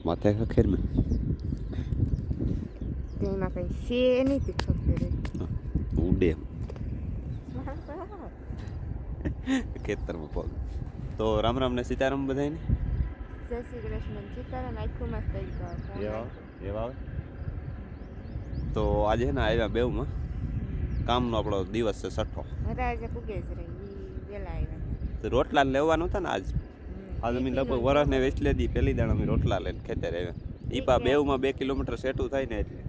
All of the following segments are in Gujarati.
માથે ખખેર में તેમાં કઈ છે નહીં તે ખબર ઉડે ખેતરમાં પગ તો રામ રામ ને સીતારામ બધાને જય શ્રી કૃષ્ણ સીતારામ આખું મસ્ત એવા આવે તો આજે છે ને આવ્યા બેવમાં કામનો આપણો દિવસ છે છઠ્ઠો આજે પૂગે જ રહી વેલા આવ્યા તો રોટલા લેવાનું હતા ને આજ અમે લગભગ વરસને વેચલે દી પહેલી દાણ અમે રોટલા લઈને ખેતર આવ્યા ઈ પા બેવમાં 2 કિલોમીટર સેટું થાય ને એટલે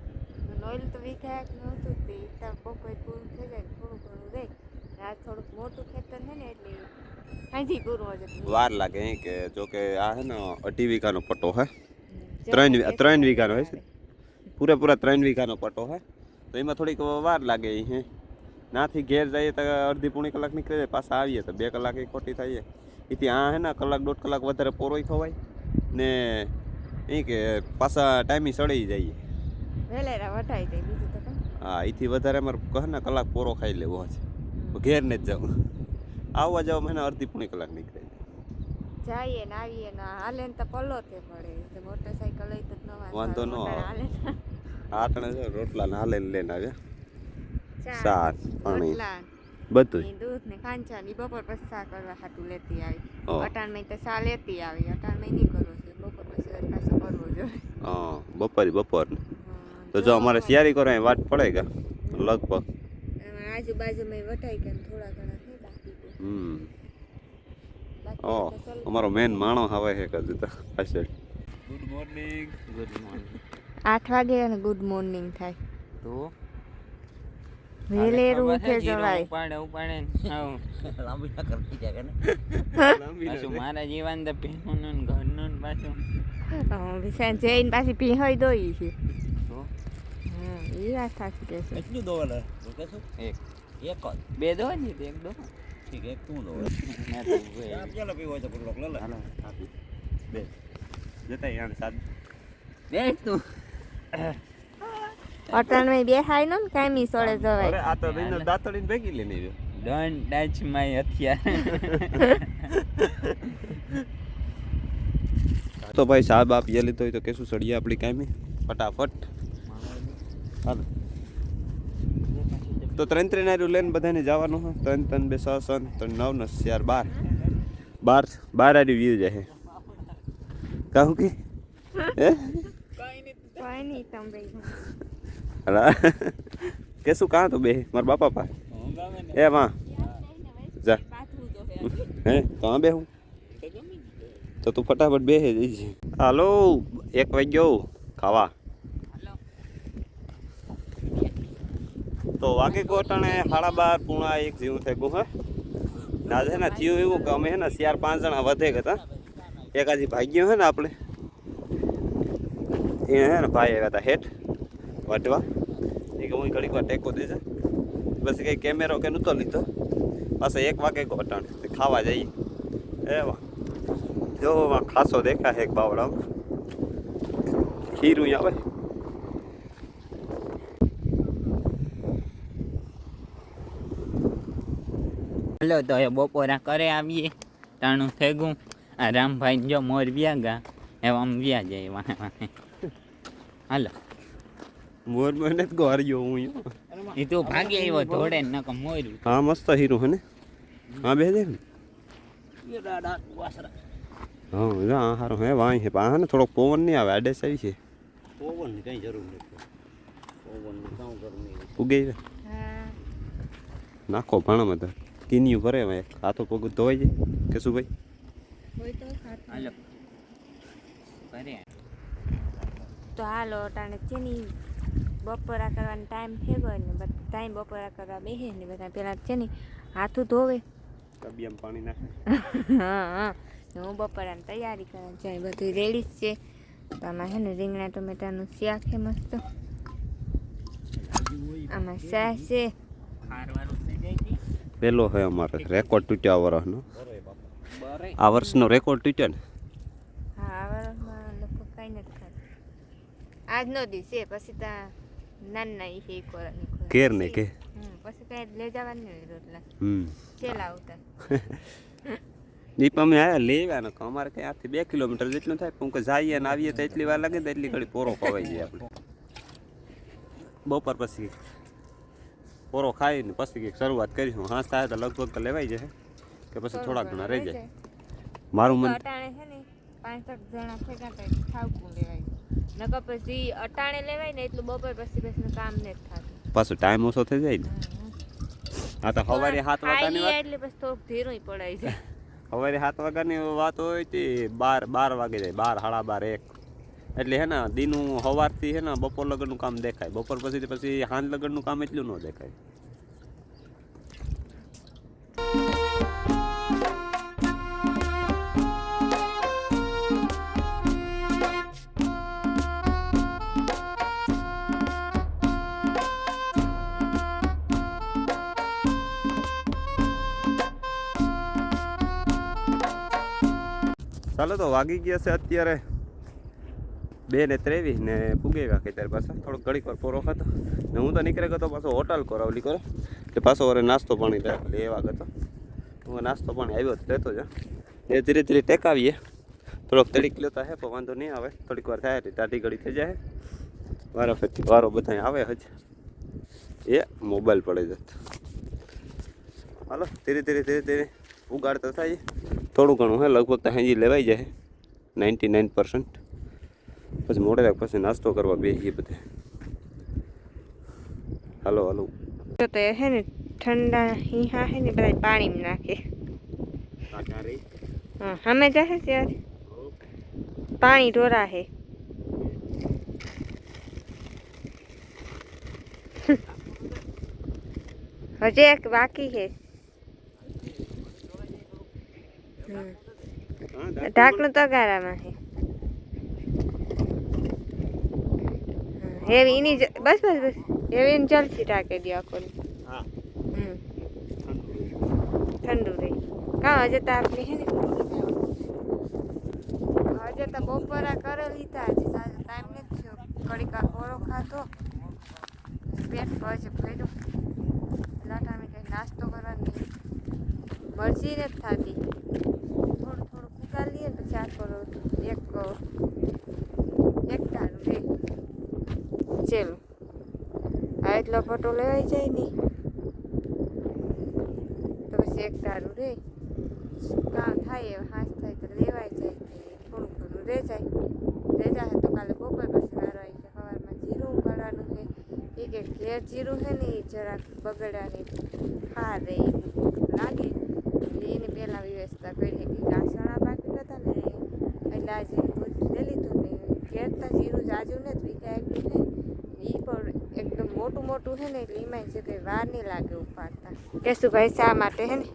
નોઈલ તો વિખાક નહોતું તે તા પોકોય પૂરું થઈ જાય થોડું ઘણું રહે આ થોડુંક મોટું ખેતર છે ને એટલે અહીંથી પૂરું હજુ વાર લાગે કે જો કે આ હે ને 2.5 વીઘાનો પટ્ટો હે 3 વીઘાનો હે પૂરેપૂરા 3 વીઘાનો પટ્ટો હે તો એમાં થોડીક વાર લાગે હે નાથી ઘેર જઈએ તો અડધી પોણી કલાક નીકળી જાય પાછા આવીએ તો 2 કલાક ખોટી થાય એથી આ હે ને કલાક 1.5 કલાક વધારે પોરોય ખવાય ને એ કે પાછા ટાઈમી સડી જઈએ વેલેરા વટાઈ જાય બીજું તો કંઈ હા એથી વધારે અમારે કહે ને કલાક પોરો ખાઈ લેવો છે ઘેર ને જ જાઉં આવવા જાવ મને અડધી પોણી કલાક નીકળે જઈએ ને આવીએ ને હાલે ને તો પલોતે પડે મોટરસાઇકલ લઈ તો ન વાંધો ન આવે આટણે રોટલા ને હાલે લઈને આવ્યા શાક પાણી બધું દૂધ ને કાંચા ની બપોર પછી શા કરવા હાટું લેતી આવી અટાણમાં તો શા લેતી આવી અટાણમાં નહીં કરવો છે બપોર પછી પાછું કરવો જોઈએ હા બપોર તો જો અમારે શિયારી કરો વાટ પડે કે લગભગ આજુબાજુમાં વટાઈ ગયા થોડા ઘણા છે બાકી અમારો મેન માણો આવે છે કદી તો પાછળ ગુડ મોર્નિંગ 8 વાગે અને ગુડ મોર્નિંગ થાય તો વેલેરું ઉઠે જવાય ઉપાડે લાંબી ના કરતી જાય ને પાછું મારા જીવન તો પીનું ઘરનું પાછું વિશાન જઈને પાછી પીહોઈ દોઈ છે તો એ વાત સાચી કે છે એટલું દોલ તો કે શું એક બે દો ને એક દો ઠીક એક તું દો મેં તો ચાલો પીવો તો પૂરો લે હાલો આપી બે જતા યાર સાદ બે તું અટાણમાં બેહાય ને કાયમી સોળે જવાય અરે આ તો બેન દાતડીને ભેગી લઈને આવ્યો ડોન્ટ ટચ માય હથિયાર તો ભાઈ સાહેબ આપ ये લીધો હોય તો કેશું સળીએ આપણી કાયમી ફટાફટ હાલ તો 3 આર્યું લઈને બધાને જવાનું હોય 3 2 6 3 9 ને 4 12 આર્યું જાય કહું કે હે કોઈ નહીં તમે અલા કેશું કાં તો બે મારા બાપા પાસે એ માં જા હે કાં બે હું તો તું ફટાફટ બેહે જઈશ હાલો 1 વાગ્યો ખાવા તો વાગે કોટાણે 12:30 પૂણા 1 જેવું થઈ ગયું હે ના છે ને થયું એવું કે અમે હે ને 4-5 જણા વધે હતા એકાદી ભાગ્યો હે ને આપણે એ હે ને ભાઈ આવ્યા હતા હેઠ વાટવા એ કે હું ઘડીક વાર ટેકો દેજે પછી કંઈ કેમેરો કે નહોતો લીધો પાછા 1 વાગે કોટાણે ખાવા જઈએ એવા જો ખાસો દેખા છે એક બાવડામાં ખીરું આવે હલો તો એ બપોરા કરે આવીએ ટાણું થઈ ગયું આ રામભાઈ જો મોર વ્યા ગા એવા આમ વ્યા જાય વાહે વાહે હાલો મોર મને જ ગોર્યો હું એ તો ભાગે આવ્યો ધોડે ને નકર મોર હા મસ્ત હીરું હે ને હા બે દે હા હા હારો હે વાય હે પા ને થોડોક પવન નહીં આવે આડે આવી છે પવનની કઈ જરૂર નથી પવનની કામ કરવું ઉગે હા નાખો ભાણામાં તો કિનિયું ભરે હવે હાથો પગ ધોવાઈ જાય કે શું ભાઈ કોઈ તો ખાતું હાલો કરે તો હાલો અટાણે છે ને બપોરા કરવાનો ટાઈમ થયો ને બધા ટાઈમ બપોરા કરવા બેસે ને બધા પેલા છે ને હાથું ધોવે તબિયમ પાણી નાખે હા હા હું બપોરાની તૈયારી કરવા જાય બધું રેડી જ છે તો આમાં છે ને રીંગણા ટમેટાનું શાક છે મસ્ત આમાં શાક છે પેલો હે અમારે રેકોર્ડ તૂટ્યા વર્ષનો આ વર્ષનો રેકોર્ડ તૂટ્યો ને હા આ વર્ષમાં લગભગ કાંઈ નથી ખાતું આજનો દિવસ છે પછી ત્યાં નાના એ કોરાની કેર ને કે પછી કાંઈ લઈ જવાનું નહીં રોટલા હમ ચેલા આવતા દીપ અમે આયા લેવા ને અમારે કઈ આથી 2 કિલોમીટર જેટલું થાય પણ કે જઈએ ને આવીએ તો એટલી વાર લાગે તો એટલી ઘડી પોરો ખવાઈ જાય આપણે બપોર પછી પોરો ખાઈને પછી કંઈક શરૂઆત કરીશું હાંસ થાય તો લગભગ તો લેવાઈ જાય કે પછી થોડા ઘણા રહી જાય મારું મન અટાણે છે ને 5-6 જણા ભેગા થાય ખાવકું લેવાય નકર પછી અટાણે લેવાય ને એટલું બપોર પછી કામ ને જ થતું પાછો ટાઈમ ઓછો થઈ જાય ને આ તો સવારે 7 વાગ્યાની વાત એટલે પછી થોડુંક ધીરું પડાઈ જાય સવારે 7 વાગ્યાની વાત હોય તે 12 વાગે જાય 12 સાડા 12 1 એટલે હે ને દીનું સવારથી હે ને બપોર લગનનું કામ દેખાય બપોર પછી સાંજ લગનનું કામ એટલું ન દેખાય ચાલો તો વાગી ગયા છે અત્યારે 2:23 ને પૂગી ગયા કે ત્યારે પાછા થોડોક ઘડીક વાર પોરો ખાતો ને હું તો નીકળે ગયો પાછો હોટલ કરાવલી કરે એટલે પાછો વરે નાસ્તો પાણી લેવા ગયો હું નાસ્તો પાણી આવ્યો તો લેતો જ એ ધીરે ધીરે ટેકાવીએ થોડોક તડીક લેતા હે પણ વાંધો નહીં આવે થોડીક વાર થાય એટલે ટાઢી ઘડી થઈ જાય વારો ફેરથી વારો બધા આવે હજ એ મોબાઈલ પડે જતો હાલો ધીરે ધીરે ઉગાડતા થાય થોડું ઘણું હે લગભગ તો હજી લેવાઈ જાય 99% પછી મોડે રાખ પછી નાસ્તો કરવા બેસીએ બધે હાલો તો હે ને ઠંડા હિંહા હે ને બધા પાણીમાં નાખે હા અમે જાહે ત્યારે પાણી ઢોરા હે હજી એક બાકી હે ઢાંકણું તગારામાં હે હેવી એની બસ હેવી ને જલ્દી ટાંકી દો આખો ઠંડુ રહે કાં હજે તો આપણી હે ને હજે તો બપોરા કરે લીધા હજી સાંજે ટાઈમ નથી થયો કડીકા કોરો ખાધો પેટ પછી ભર્યું લાટાને કંઈ નાસ્તો કરવાની મરજી નથી થતી થોડું કુકા લઈએ ને પછી આખો એક ટાણું રે ચલો આ એટલો ફોટો લેવાઈ જાય ને તો પછી એક ટાણું રે કામ થાય હાથ થાય તો લેવાઈ જાય થોડું ઘણું રે જાય તો કાલે બપોર પછી વારો આવી છે સવારમાં જીરું ઉકાળવાનું છે એ કે ઘેર જીરું છે ને એ જરાક બગડ્યાની ખા રે લાગે એને પહેલાં વ્યવસ્થા કરી કે ઘાસણા બાકી હતા ને એટલે આજે લઈ લીધું ને ઘેરતા જીરું જાજુ ને વીઘા એટલું ને એ પણ એકદમ મોટું છે ને એટલે એમાં છે કે વાર નહીં લાગે ઉપાડતા કહેશું ભાઈ શા માટે હે ને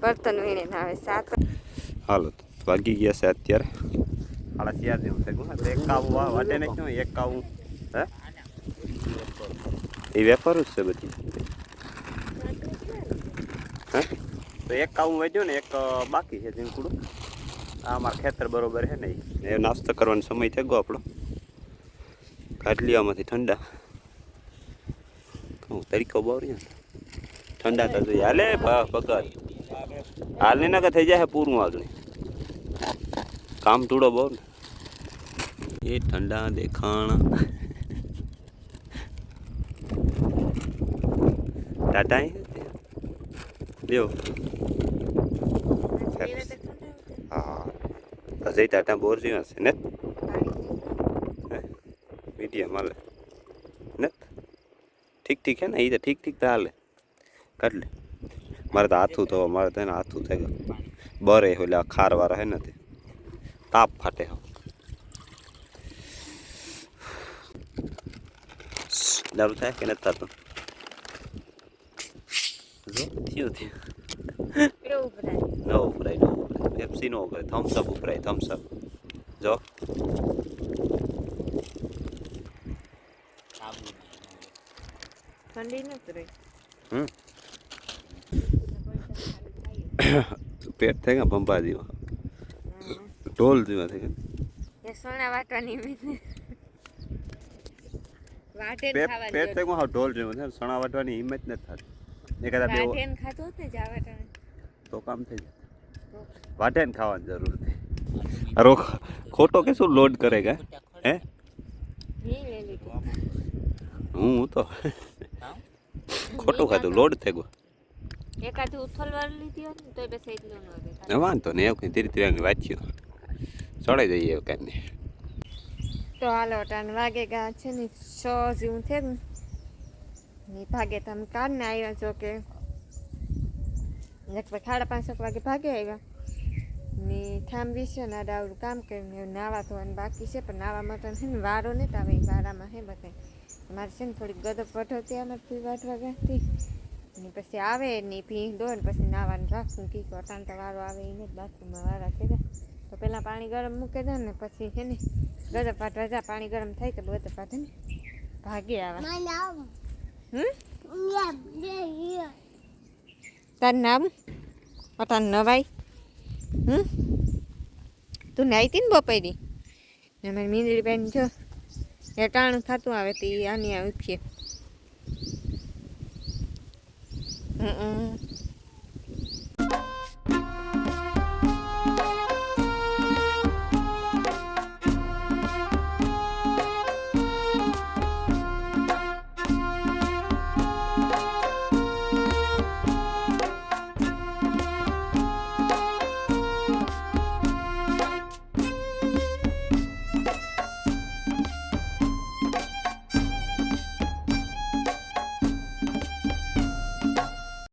બર્તન વીણે ના આવે સાત હાલો વાગી ગયા છે અત્યારે 4:30 જેવું થઈ ગયું એક કાવું વાટે ને ક્યાં એક કાવું હે એ વેપાર જ છે બધી હે તો એક કાવું વધ્યું ને એક બાકી છે જીંકડું આ અમારા ખેતર બરોબર છે ને એ નાસ્તો કરવાનો સમય થઈ ગયો આપણો કાઢલી આમાંથી ઠંડા તરીકો બહુ રહ્યા ઠંડા તો જોઈએ હાલે પકડ હાલ ને ના થઈ જાય પૂરું આગળ કામ તૂડો બહુ ને એ ઠંડા દેખાણ ટાટા લ્યો હા અજય ટાટા બોર જેવા છે ને મીડિયમ હાલે ને ઠીક હે ને એ તો ઠીક તો હાલે કાઢ લે મારે તો હાથું થવા મારે તો એને હાથું થઈ ગયું બરે એટલે ખારવાળા હે નથી તાપ ફાટે હો દારૂ થાય કે નથી થતું થયું ન ઉભરાય પેપ્સી નો ઉભરાય થમ્સઅપ ઉભરાય થમ્સઅપ જો ઠંડી નથી રહી પેટ થઈ ગયા ભંભા જેવા ઢોલ જેવા થઈ ગયા એ સોના વાટવાની વાટે પેટ થઈ ગયું ઢોલ જેવું છે સણા વાટવાની હિંમત નથી થતી એકાદા બે વાટેન ખાતો ને જાવા ટાણે તો કામ થઈ જાય વાઢે ને ખાવાની જરૂર નથી અરે ખોટો કે શું લોડ કરેગા હે ઈ લઈ લીધું હું તો ખોટું ખાધું લોડ થઈ ગયો એકાદી ઉથલવાર લીધી હોત ને તોય બસ એટલું ન રહે વાંધો નહીં એવું કંઈ ધીરે ધીરે વાંચ્યું ચડાઈ દઈએ એવું કાંઈ નહીં તો હાલો ટાણ વાગે ગા છે ને 6 જેવું થયું ને ભાગે તમે કાઢને આવ્યા છો કે લગભગ 5:30 વાગે ભાગે આવ્યા ને થાંભી છે ને આડાવડું કામ કરીને નાવા ધોવાનું બાકી છે પણ નાવા માટે છે ને વારો નથી આવે એ વારામાં હે બધાય મારે છે ને થોડીક ગદપ વઢવતી અમારે ફી વાટવા ગયાથી ને પછી આવે ને ભી દો ને પછી નાવાનું રાખું કી અટાણ તો વારો આવે એને જ બાથરૂમમાં વારા થઈ જાય તો પહેલાં પાણી ગરમ મૂકી દે ને પછી છે ને ગદપ વાટવા જા પાણી ગરમ થાય તો ગદપ વાટે ને ભાગે આવે તાર નામ અટાણ નવાઈ તું નાઈ હતી ને બપોરી ને મારી મીંદડી બેન જો એ ટાણું થતું આવે તો આની ઉઠીએ